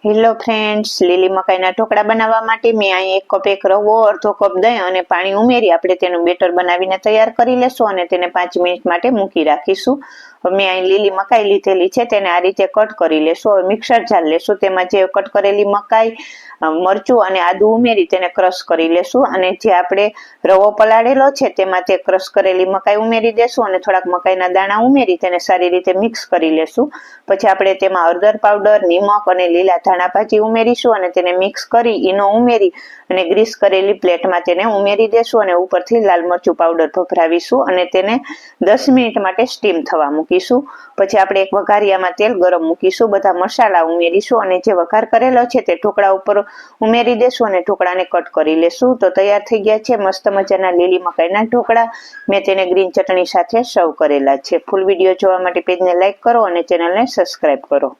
Hello friends, લીલી મકાઈના ઢોકળા બનાવવા માટે મેં અહીં 1 કપ રવો, અડધો કપ દહીં અને પાણી ઉમેરી આપણે તેનું બેટર બનાવીને તૈયાર કરી લેશું અને તેને 5 મિનિટ માટે મૂકી રાખીશું. મેં અહીં લીલી મકાઈ લીધેલી છે, તેને આ રીતે કટ કરી લેશું. હવે મિક્સર જાર લેશું, તેમાં જે કટ કરેલી મકાઈ, મરચું અને આદું ઉમેરી તેને ક્રશ કરી લેશું અને જે આપણે રવો પલાળેલો છે તેમાં તે ક્રશ કરેલી મકાઈ ઉમેરી દેશું અને થોડાક મકાઈના દાણા ઉમેરી તેને સારી રીતે મિક્સ કરી લેશું. પછી આપણે તેમાં હળદર પાવડર, નિમક અને લીલા ધાણા ભાજી ઉમેરીશું અને તેને મિક્સ કરી ઈનો ઉમેરી અને ગ્રીસ કરેલી પ્લેટમાં તેને ઉમેરી દેશું અને ઉપરથી લાલ મરચું પાવડર ભભરાવીશું અને તેને 10 મિનિટ માટે સ્ટીમ થવા મૂકીશું. પછી આપણે એક વઘારિયામાં તેલ ગરમ મૂકીશું, બધા મસાલા ઉમેરીશું અને જે વઘાર કરેલો છે તે ઢોકળા ઉપર ઉમેરી દેશું અને ઢોકળાને કટ કરી લેશું. તો તૈયાર થઈ ગયા છે મસ્ત મજાના લીલી મકાઈના ઢોકળા. મેં તેને ગ્રીન ચટણી સાથે સર્વ કરેલા છે. ફૂલ વિડીયો જોવા માટે પેજને લાઈક કરો અને ચેનલને સબસ્ક્રાઈબ કરો.